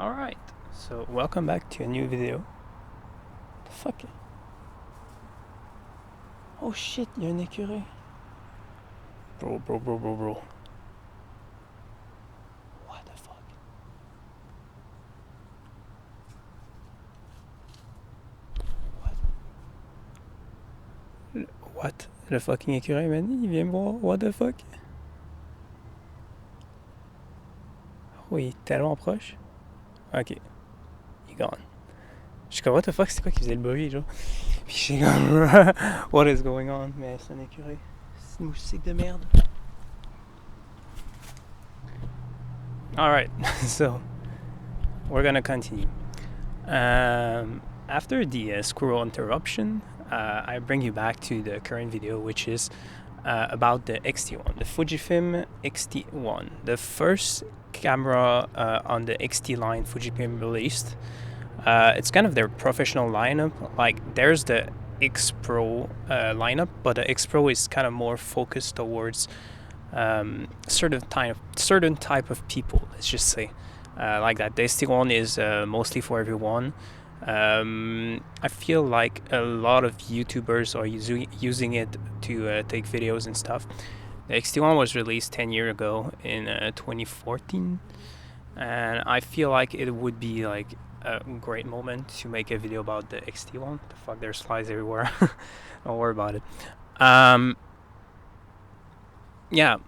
Alright, so welcome back to a new video. The fuck? Oh shit, il y a un écureuil. Bro. What the fuck? What? Le fucking écureuil m'a dit, il vient me voir. What the fuck? Oh, il est tellement proche. Ok, il est gone. Je suis comme, what the fuck, c'est quoi qui faisait le bruit, genre? Puis je suis comme, what is going on? Mais c'est un écureuil. C'est une moustique de merde. Alright, so we're gonna continue. After the squirrel interruption, I bring you back to the current video, which is about the XT1, the Fujifilm XT1, the first camera on the XT line Fujifilm released. It's kind of their professional lineup. Like, there's the X Pro lineup, but the X Pro is kind of more focused towards certain type of people. Let's just say like that. The XT1 is mostly for everyone. I feel like a lot of YouTubers are using it to take videos and stuff. The XT1 was released 10 years ago in 2014, and I feel like it would be like a great moment to make a video about the XT1. The fuck, there's flies everywhere. Don't worry about it. Yeah,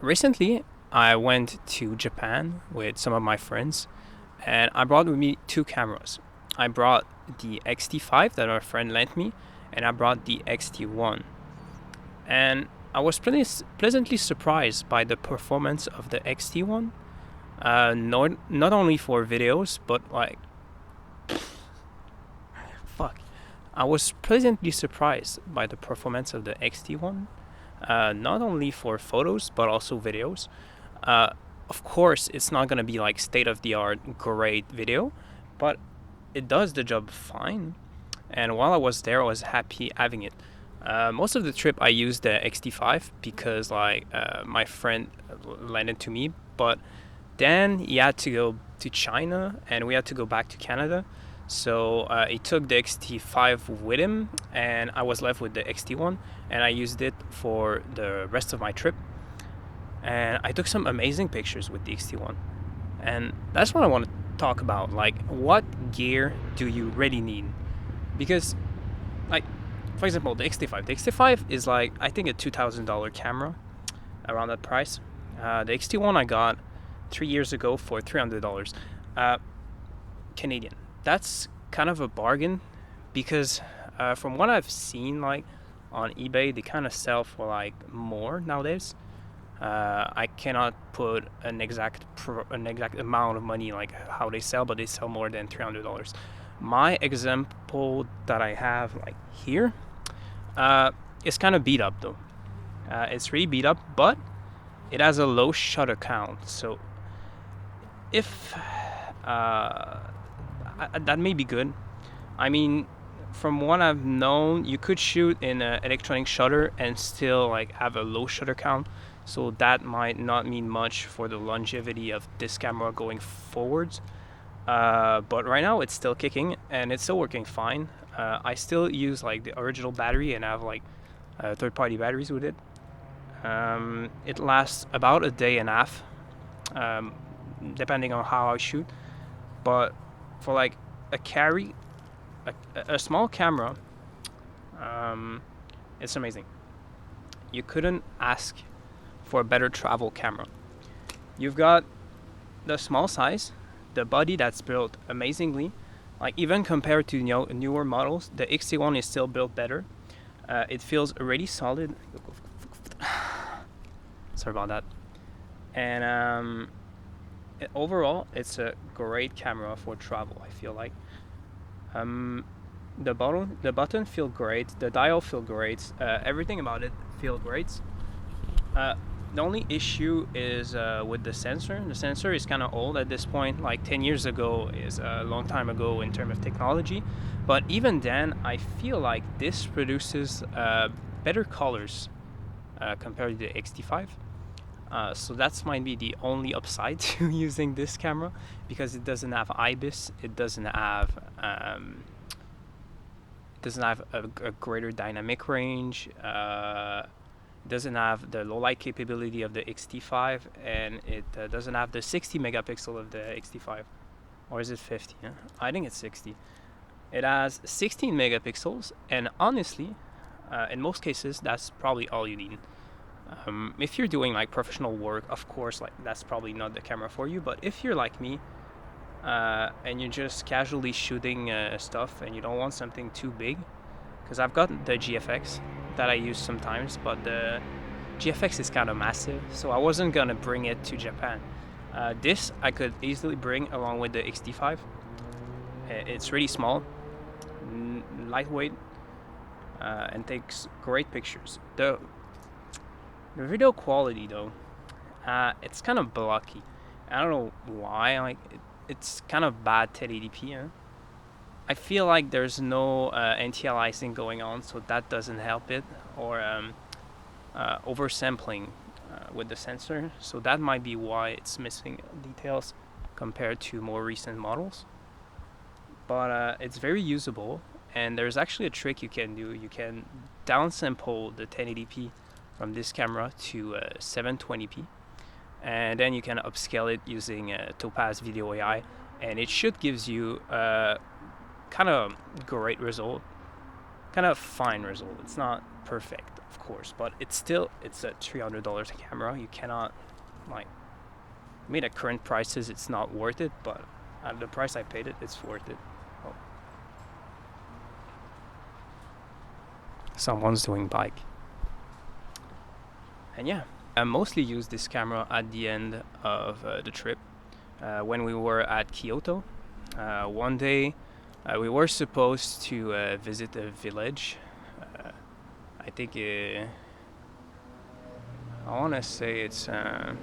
recently I went to Japan with some of my friends, and I brought with me two cameras. I brought the XT5 that our friend lent me, and I brought the XT1. And I was pleasantly surprised by the performance of the XT1. Not only for videos, but like, fuck. I was pleasantly surprised by the performance of the XT1. Not only for photos, but also videos. Of course, it's not gonna be like state-of-the-art great video, but it does the job fine. And while I was there, I was happy having it. Most of the trip I used the XT5 because like my friend lent it to me, but then he had to go to China and we had to go back to Canada. So he took the XT5 with him, and I was left with the XT1, and I used it for the rest of my trip. And I took some amazing pictures with the XT1. And that's what I want to talk about. Like, what gear do you really need? Because, like, for example, the XT5. The XT5 is like, I think, a $2,000 camera, around that price. The XT1 I got 3 years ago for $300 Canadian. That's kind of a bargain because from what I've seen, like on eBay, they kind of sell for like more nowadays. I cannot put an exact amount of money like how they sell, but they sell more than $300. My example that I have like here is kind of beat up though. It's really beat up, but it has a low shutter count. So if that may be good. I mean, from what I've known, you could shoot in an electronic shutter and still like have a low shutter count. So that might not mean much for the longevity of this camera going forwards. But right now it's still kicking and it's still working fine. I still use like the original battery and have like third-party batteries with it. It lasts about a day and a half, depending on how I shoot. But for like a small camera, it's amazing. You couldn't ask for a better travel camera. You've got the small size, the body that's built amazingly. Like, even compared to newer models, the XT1 is still built better. It feels really solid. Sorry about that. And overall, it's a great camera for travel, I feel like. The button feel great, the dial feel great, everything about it feel great. The only issue is with the sensor. The sensor is kind of old at this point, like 10 years ago is a long time ago in terms of technology. But even then, I feel like this produces better colors compared to the XT5. So that's might be the only upside to using this camera, because it doesn't have IBIS, it doesn't have a greater dynamic range, it doesn't have the low light capability of the XT5, and it doesn't have the 60 megapixel of the XT5. Or is it 50? Yeah? I think it's 60. It has 16 megapixels, and honestly, in most cases, that's probably all you need. If you're doing like professional work, of course, like that's probably not the camera for you. But if you're like me, and you're just casually shooting stuff and you don't want something too big, because I've got the GFX that I use sometimes, but the GFX is kind of massive, so I wasn't gonna bring it to Japan. This I could easily bring along with the XT5. It's really small, lightweight, and takes great pictures. The video quality though, it's kind of blocky. I don't know why. Like it's kind of bad 1080p. Huh? I feel like there's no anti-aliasing going on, so that doesn't help it, or oversampling with the sensor. So that might be why it's missing details compared to more recent models. But it's very usable, and there's actually a trick you can do. You can downsample the 1080p from this camera to 720p, and then you can upscale it using Topaz Video AI, and it should gives you kind of great result, kind of fine result. It's not perfect, of course, but it's a $300 camera. You cannot, like, I mean, at current prices it's not worth it, but at the price I paid it, it's worth it. Oh. Someone's doing bike. And yeah, I mostly used this camera at the end of the trip, when we were at Kyoto. One day we were supposed to visit a village. I think I want to say it's at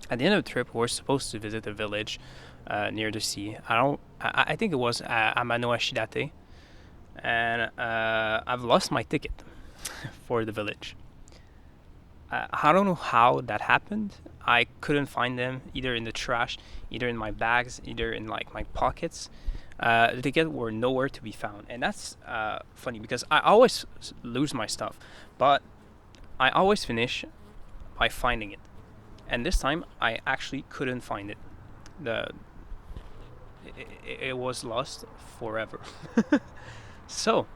the end of the trip we were supposed to visit a village near the sea. I think it was Amano Ashidate, and I've lost my ticket for the village. I don't know how that happened. I couldn't find them, either in the trash, either in my bags, either in like my pockets. The ticket were nowhere to be found, and that's funny because I always lose my stuff, but I always finish by finding it. And this time I actually couldn't find it. It was lost forever. So,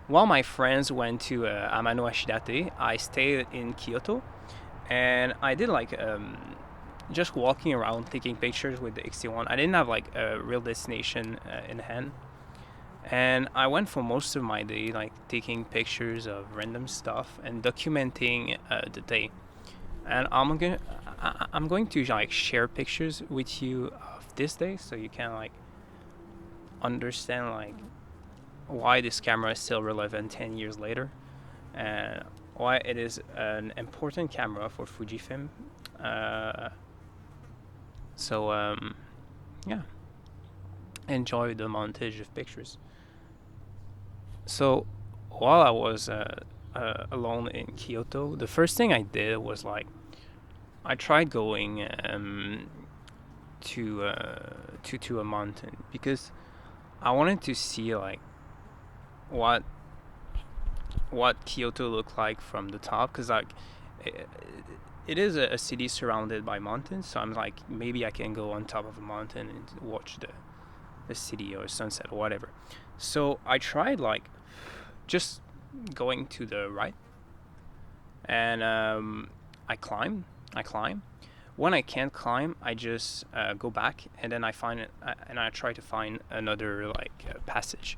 while my friends went to Amano Ashidate, I stayed in Kyoto, and I did like just walking around, taking pictures with the XT1. I didn't have like a real destination in hand, and I went for most of my day like taking pictures of random stuff and documenting the day. And I'm going to like share pictures with you of this day, so you can like understand like why this camera is still relevant 10 years later, and why it is an important camera for Fujifilm. Yeah, enjoy the montage of pictures. So while I was alone in Kyoto, the first thing I did was like I tried going to a mountain, because I wanted to see like what Kyoto looked like from the top, because like it is a city surrounded by mountains, so I'm like, maybe I can go on top of a mountain and watch the city or sunset or whatever. So I tried like just going to the right, and I climb. When I can't climb, I just go back, and then I try to find another like passage,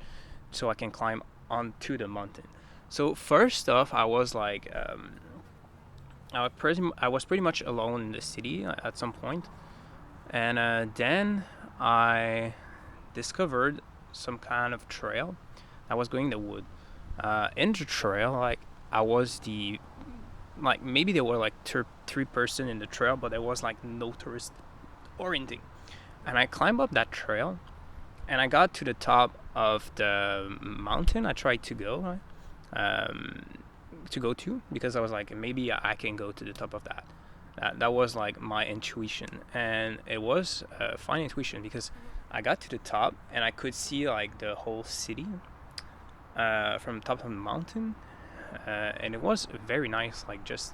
so I can climb onto the mountain. So first off, I was like, I was pretty much alone in the city at some point, and then I discovered some kind of trail. I was going in the wood. In the trail, like I was maybe there were like 3 person in the trail, but there was like no tourist or anything. And I climbed up that trail, and I got to the top of the mountain I tried to go. to go to, because I was like, maybe I can go to the top of that. That was like my intuition, and it was a fine intuition because I got to the top and I could see like the whole city from the top of the mountain, and it was very nice. Like just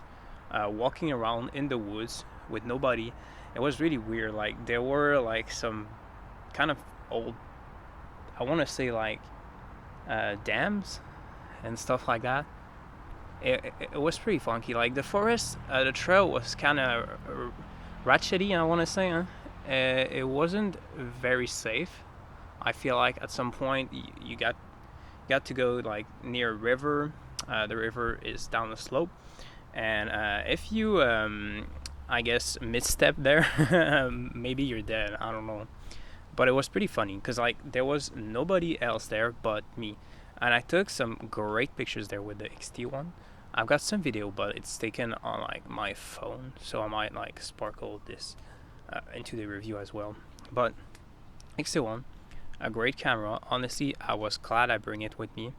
walking around in the woods with nobody. It was really weird. Like there were like some kind of old, I want to say like dams and stuff like that. It was pretty funky. Like the forest, the trail was kind of ratchety, I want to say. It wasn't very safe. I feel like at some point you got to go like near a river. The river is down the slope, and if you I guess misstep there, maybe you're dead. I don't know. But it was pretty funny because like there was nobody else there but me, and I took some great pictures there with the XT1. I've got some video, but it's taken on like my phone, so I might like sparkle this into the review as well. But XT1, a great camera. Honestly, I was glad I bring it with me.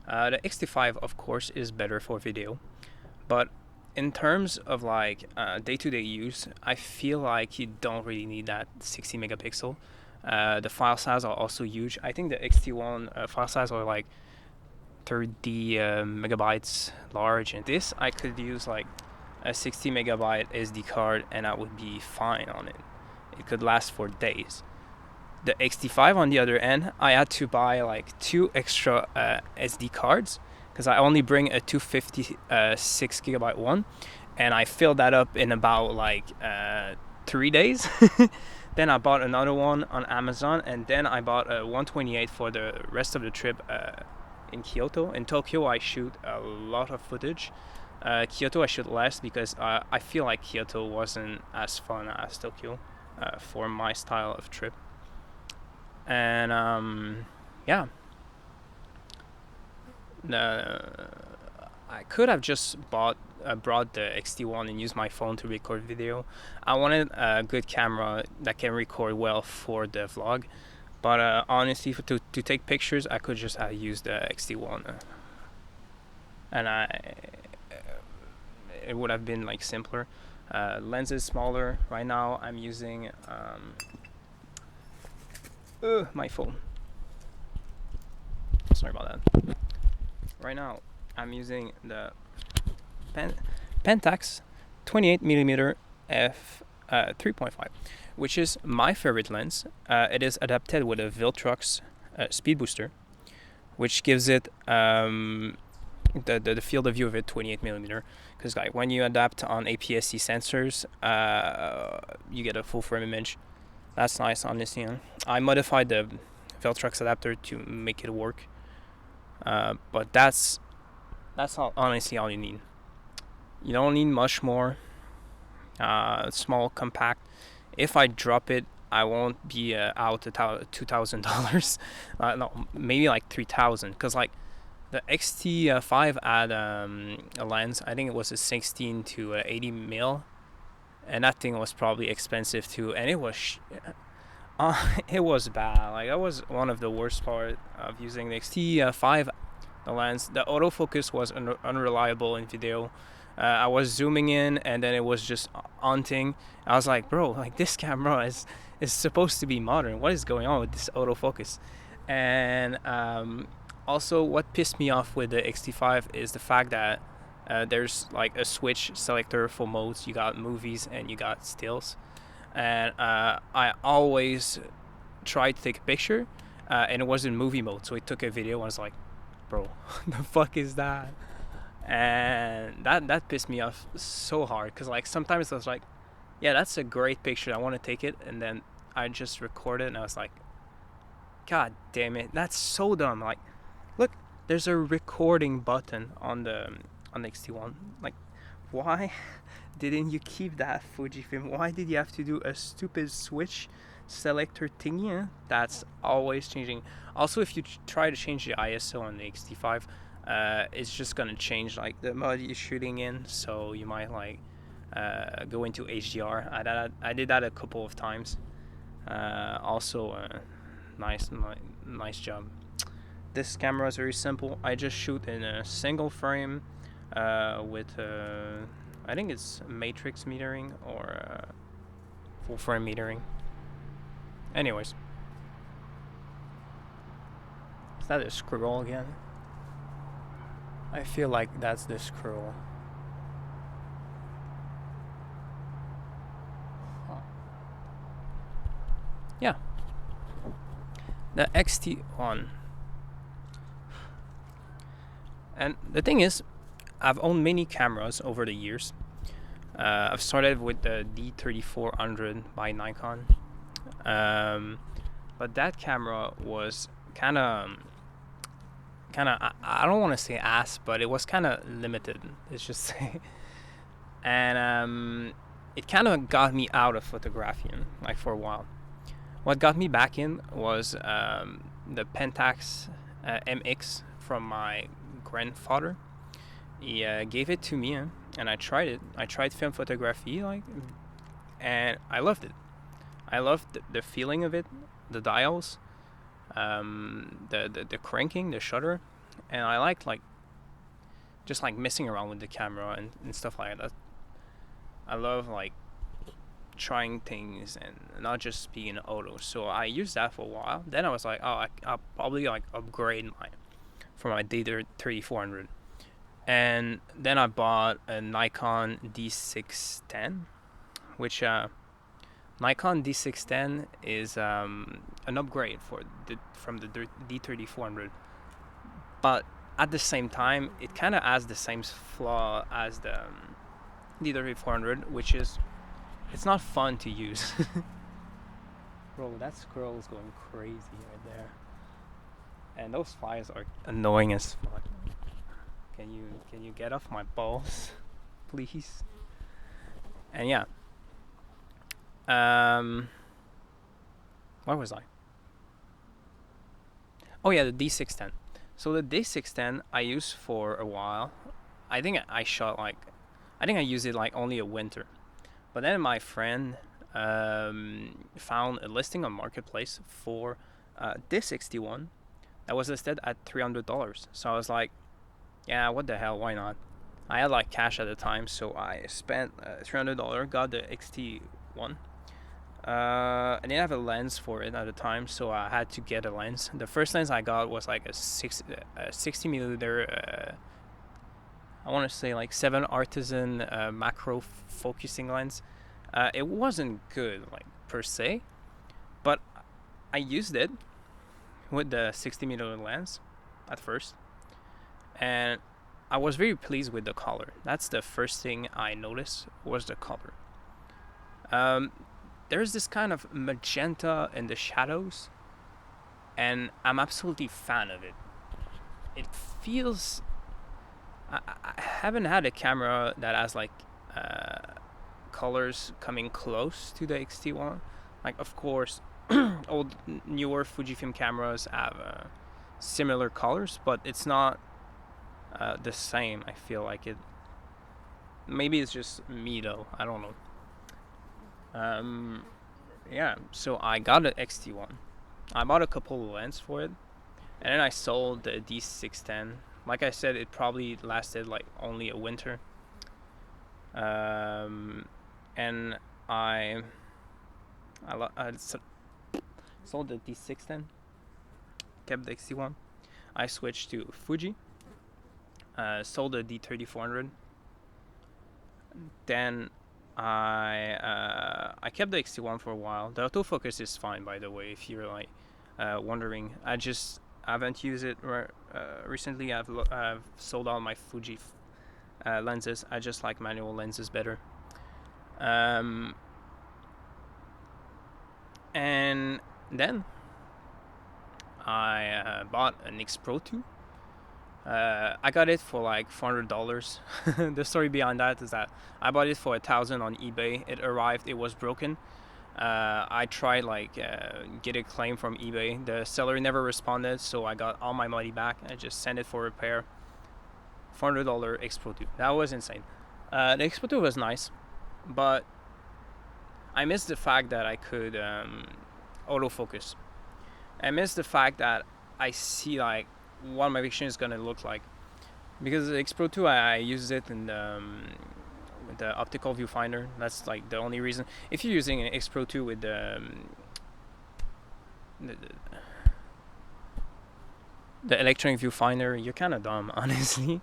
The XT5, of course, is better for video, but in terms of like day-to-day use, I feel like you don't really need that 60 megapixel. The file size are also huge. I think the XT1 file size are like 30 megabytes large, and this I could use like a 60 megabyte SD card and I would be fine on it. It could last for days. The XT5 on the other end, I had to buy like 2 extra SD cards because I only bring a 256 gigabyte one, and I filled that up in about like 3 days. Then I bought another one on Amazon, and then I bought a 128 for the rest of the trip in Kyoto. In Tokyo, I shoot a lot of footage. Kyoto, I shoot less because I feel like Kyoto wasn't as fun as Tokyo for my style of trip. And yeah, I could have just brought the XT1 and used my phone to record video. I wanted a good camera that can record well for the vlog, but honestly, to take pictures, I could just have used the XT1, and it would have been like simpler. Lens is smaller. Right now, I'm using my phone. Sorry about that. Right now, I'm using the Pentax 28mm f 3.5, which is my favorite lens. It is adapted with a Viltrox speed booster, which gives it the field of view of it 28mm. Because like when you adapt on APS-C sensors, you get a full frame image. That's nice, honestly. I modified the Viltrox adapter to make it work, but that's honestly all you need. You don't need much more. Small, compact. If I drop it, I won't be out $2,000. No, maybe like 3,000. Cause like the XT5 had a lens. I think it was a 16 to 80 mil, and that thing was probably expensive too. And it was it was bad. Like that was one of the worst part of using the XT5. The lens, the autofocus was unreliable in video. I was zooming in and then it was just haunting. I was like, bro, like this camera is supposed to be modern. What is going on with this autofocus? And also, what pissed me off with the XT5 is the fact that there's like a switch selector for modes. You got movies and you got stills. And I always tried to take a picture and it was in movie mode. So I took a video and I was like, bro, the fuck is that? And that pissed me off so hard because like sometimes I was like, yeah, that's a great picture, I want to take it, and then I just record it and I was like, god damn it, that's so dumb. Like, look, there's a recording button on the XT1. Like, why didn't you keep that, Fujifilm? Why did you have to do a stupid switch selector thingy? That's always changing. Also, if you try to change the ISO on the XT5, it's just gonna change like the mode you're shooting in, so you might like go into HDR. I did that a couple of times. Also, nice job. This camera is very simple. I just shoot in a single frame with I think it's matrix metering or full frame metering. Anyways, is that a squirrel again? I feel like that's the squirrel. Yeah, the XT1. And the thing is, I've owned many cameras over the years. I've started with the D3400 by Nikon, but that camera was kind of I don't want to say ass, but it was kind of limited. Let's just say, and it kind of got me out of photographing like for a while. What got me back in was the Pentax MX from my grandfather. He gave it to me, and I tried it. I tried film photography, and I loved it. I loved the feeling of it, the dials, the cranking, the shutter, and I liked just messing around with the camera and stuff like that. I love trying things and not just being auto. So I used that for a while. Then I was like, oh, I'll probably upgrade for my D3400. And then I bought a Nikon D610, which Nikon D610 is an upgrade from the D3400. But at the same time, it kind of has the same flaw as the D3400, which is it's not fun to use. Bro, that squirrel is going crazy right there. And those flies are annoying as fuck. Can you get off my balls, please? And yeah. Where was I? Oh yeah, the D610. So the D610 I used for a while. I think I used it only a winter. But then my friend found a listing on Marketplace for this XT1 that was listed at $300. So I was like, yeah, what the hell, why not? I had cash at the time, so I spent $300, got the XT1. I didn't have a lens for it at the time, so I had to get a lens. The first lens I got was a 60 millimeter. I want to say 7 artisan macro focusing lens. It wasn't good per se, but I used it with the 60 millimeter lens at first, and I was very pleased with the color. That's the first thing I noticed was the color. There's this kind of magenta in the shadows, and I'm absolutely fan of it. It feels I haven't had a camera that has colors coming close to the XT1. Of course, old newer Fujifilm cameras have similar colors, but it's not the same. I feel like it. Maybe it's just me though. I don't know. Yeah. So I got an XT1. I bought a couple of lenses for it, and then I sold the D610. Like I said, it probably lasted only a winter. And I sold the D610, kept the XT1. I switched to Fuji. Sold the D3400. Then I kept the XT1 for a while. The autofocus is fine, by the way, if you're wondering. I haven't used it recently. I've sold all my Fuji lenses. I just like manual lenses better. And then I bought an X Pro 2. I got it for $400. The story behind that is that I bought it for $1,000 on eBay. It arrived, it was broken. I tried get a claim from eBay. The seller never responded, so I got all my money back. I just sent it for repair. $400 X Pro 2. That was insane. The X Pro 2 was nice, but I missed the fact that I could autofocus. I missed the fact that I see what my vision is gonna look like. Because the X Pro 2, I use it in with the optical viewfinder. That's like the only reason. If you're using an X Pro 2 with the, the electronic viewfinder, you're kind of dumb, honestly.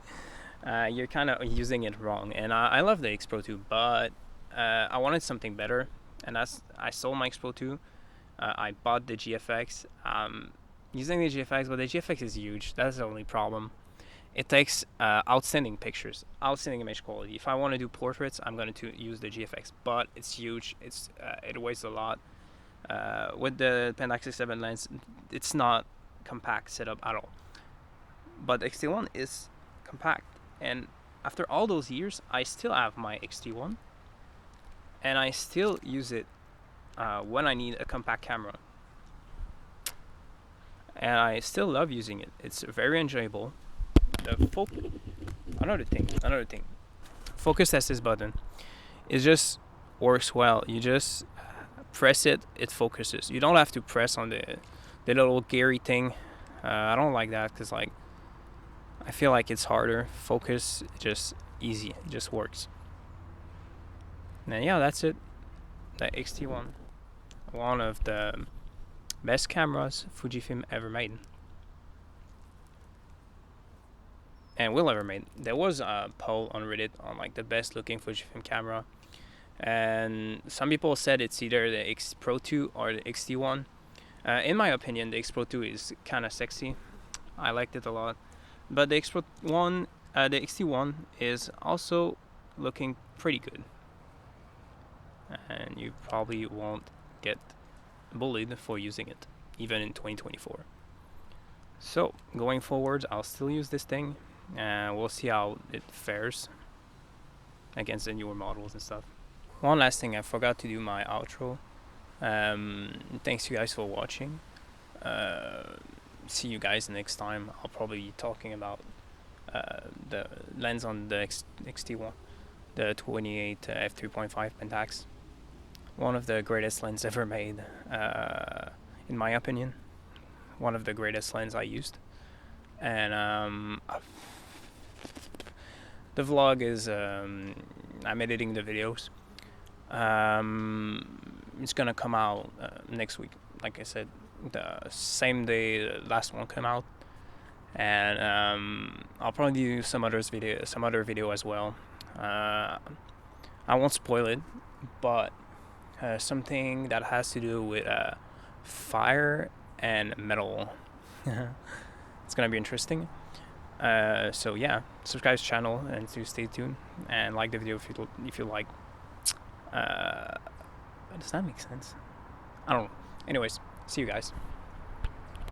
You're kind of using it wrong. And I love the X Pro 2, but I wanted something better. And I sold my X Pro 2. I bought the GFX. Using the GFX, but the GFX is huge. That's the only problem. It takes outstanding pictures, outstanding image quality. If I want to do portraits, I'm going to use the GFX, but it's huge. It weighs a lot. With the Pentax 7 lens, it's not compact setup at all. But the XT1 is compact, and after all those years, I still have my XT1, and I still use it when I need a compact camera. And I still love using it. It's very enjoyable. Another thing. Focus assist button. It just works well. You just press it, it focuses. You don't have to press on the little geary thing. I don't like that because like I feel like it's harder. Focus just easy. It just works. And yeah, that's it. The XT1, one of the best cameras Fujifilm ever made. And will ever made. There was a poll on Reddit on like the best looking Fujifilm camera, and some people said it's either the X Pro 2 or the XT1. In my opinion, the X Pro 2 is kind of sexy. I liked it a lot, but the X Pro 1, the XT1 is also looking pretty good, and you probably won't get bullied for using it, even in 2024. So going forward, I'll still use this thing. We'll see how it fares against the newer models and stuff. One last thing, I forgot to do my outro. Thanks you guys for watching. See you guys next time. I'll probably be talking about the lens on the XT1, the 28 f3.5 Pentax. One of the greatest lenses ever made, in my opinion. One of the greatest lenses I used. And the vlog is I'm editing the videos. It's gonna come out next week. Like I said, the same day the last one came out, and I'll probably do some other video as well. I won't spoil it, but something that has to do with fire and metal. It's gonna be interesting. So yeah, subscribe to the channel and to stay tuned and like the video if you like. Does that make sense? I don't know. Anyways, see you guys.